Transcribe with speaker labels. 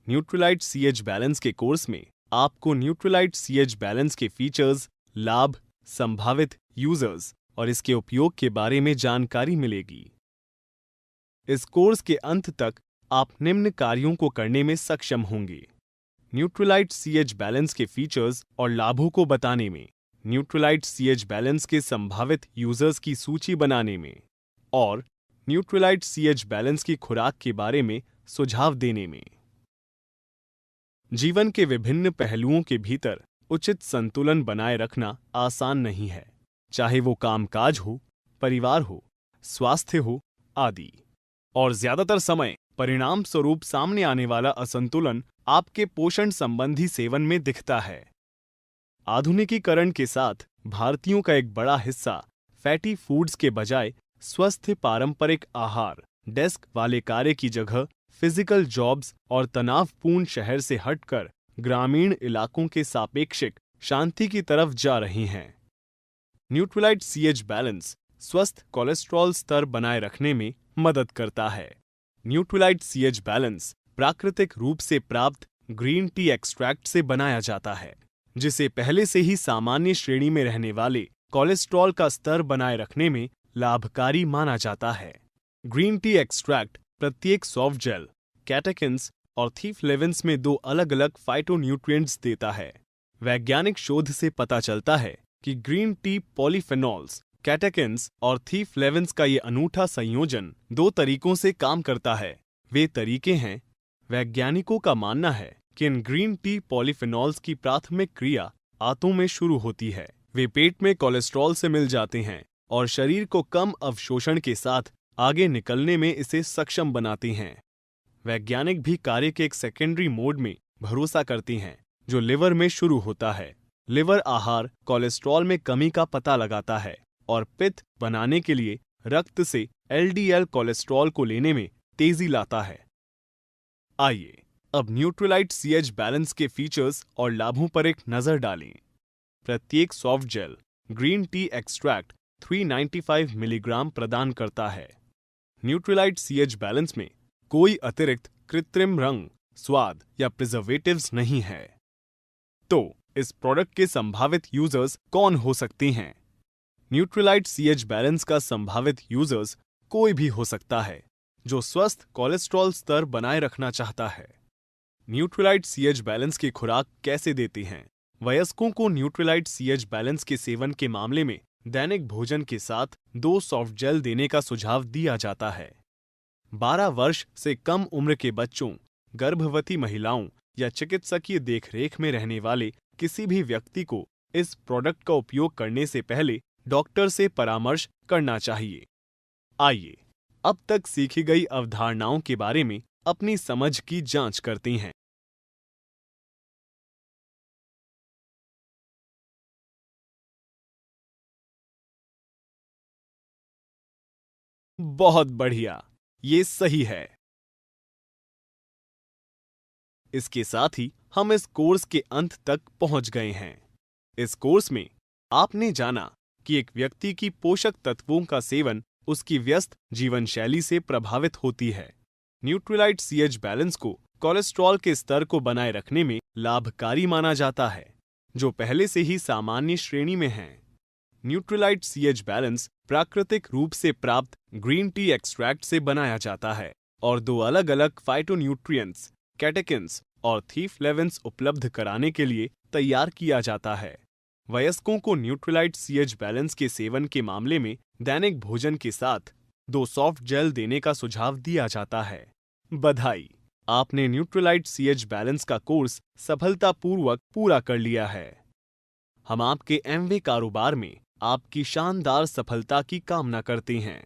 Speaker 1: Nutrilite CH balance के course में आपको न्यूट्रिलाइट सीएच बैलेंस के फीचर्स, लाभ, संभावित यूजर्स और इसके उपयोग के बारे में जानकारी मिलेगी। इस कोर्स के अंत तक आप निम्न कार्यों को करने में सक्षम होंगे: न्यूट्रिलाइट सीएच बैलेंस के फीचर्स और लाभों को बताने में, न्यूट्रिलाइट सीएच बैलेंस के संभावित यूजर्स की सूची बनाने में और न्यूट्रिलाइट सीएच बैलेंस की खुराक के बारे में सुझाव देने में। जीवन के विभिन्न पहलुओं के भीतर उचित संतुलन बनाए रखना आसान नहीं है, चाहे वो कामकाज हो, परिवार हो, स्वास्थ्य हो आदि। और ज्यादातर समय परिणाम स्वरूप सामने आने वाला असंतुलन आपके पोषण संबंधी सेवन में दिखता है। आधुनिकीकरण के साथ भारतीयों का एक बड़ा हिस्सा फैटी फूड्स के बजाय स्वस्थ पारंपरिक आहार, डेस्क वाले कार्य की जगह फिजिकल जॉब्स और तनावपूर्ण शहर से हटकर ग्रामीण इलाकों के सापेक्षिक शांति की तरफ जा रही हैं। न्यूट्रिलाइट सीएच बैलेंस स्वस्थ कोलेस्ट्रॉल स्तर बनाए रखने में मदद करता है। न्यूट्रिलाइट सीएच बैलेंस प्राकृतिक रूप से प्राप्त ग्रीन टी एक्सट्रैक्ट से बनाया जाता है, जिसे पहले से ही सामान्य श्रेणी में रहने वाले कोलेस्ट्रॉल का स्तर बनाए रखने में लाभकारी माना जाता है। ग्रीन टी एक्सट्रैक्ट प्रत्येक सॉफ्ट जेल, कैटेकिन्स और थीफ्लेविन्स में 2 अलग-अलग फाइटोन्यूट्रिएंट्स देता है। वैज्ञानिक शोध से पता चलता है कि ग्रीन टी पॉलीफेनॉल्स, कैटेकिन्स और थीफ्लेविन्स का ये अनूठा संयोजन 2 तरीकों से काम करता है। वे तरीके हैं: वैज्ञानिकों का मानना है कि इन ग्रीन टी पॉलीफेनॉल्स की प्राथमिक क्रिया आंतों में शुरू होती है। वे पेट में कोलेस्ट्रॉल से मिल जाते हैं और शरीर को कम अवशोषण के साथ आगे निकलने में इसे सक्षम बनाती हैं। वैज्ञानिक भी कार्य के एक सेकेंडरी मोड में भरोसा करती हैं, जो लिवर में शुरू होता है। लिवर आहार कोलेस्ट्रॉल में कमी का पता लगाता है और पित्त बनाने के लिए रक्त से एलडीएल कोलेस्ट्रॉल को लेने में तेजी लाता है। आइए अब न्यूट्रिलाइट सीएच बैलेंस के फीचर्स और लाभों पर एक नजर डालें। प्रत्येक soft gel green tea extract 395 milligram प्रदान करता है। न्यूट्रिलाइट सीएच बैलेंस में कोई अतिरिक्त कृत्रिम रंग, स्वाद या प्रिजर्वेटिव्स नहीं है। तो इस प्रोडक्ट के संभावित यूजर्स कौन हो सकती हैं? न्यूट्रिलाइट सीएच बैलेंस का संभावित यूजर्स कोई भी हो सकता है जो स्वस्थ कोलेस्ट्रॉल स्तर बनाए रखना चाहता है। न्यूट्रिलाइट सीएच बैलेंस की खुराक कैसे देती हैं? वयस्कों को न्यूट्रिलाइट सीएच बैलेंस के सेवन के मामले में दैनिक भोजन के साथ 2 सॉफ्ट जेल देने का सुझाव दिया जाता है। 12 वर्ष से कम उम्र के बच्चों, गर्भवती महिलाओं या चिकित्सकीय देखरेख में रहने वाले किसी भी व्यक्ति को इस प्रोडक्ट का उपयोग करने से पहले डॉक्टर से परामर्श करना चाहिए। आइए अब तक सीखी गई अवधारणाओं के बारे में अपनी समझ की जांच करते हैं। बहुत बढ़िया, ये सही है। इसके साथ ही हम इस कोर्स के अंत तक पहुंच गए हैं। इस कोर्स में आपने जाना कि एक व्यक्ति की पोषक तत्वों का सेवन उसकी व्यस्त जीवन शैली से प्रभावित होती है। न्यूट्रिलाइट सीएच बैलेंस को कोलेस्ट्रॉल के स्तर को बनाए रखने में लाभकारी माना जाता है, जो पहले से ही सामान्य श्रेणी में है। न्यूट्रिलाइट सीएच बैलेंस प्राकृतिक रूप से प्राप्त ग्रीन टी एक्सट्रैक्ट से बनाया जाता है और 2 अलग-अलग फाइटोन्यूट्रिएंट्स, कैटेकिन्स और थीफ्लेविन्स उपलब्ध कराने के लिए तैयार किया जाता है। वयस्कों को न्यूट्रिलाइट सीएच बैलेंस के सेवन के मामले में दैनिक भोजन के साथ 2 सॉफ्ट जेल देने का सुझाव दिया जाता है। बधाई, आपने न्यूट्रिलाइट सीएच बैलेंस का कोर्स सफलतापूर्वक पूरा कर लिया है। हम आपके एमवे कारोबार में आपकी शानदार सफलता की कामना करते हैं।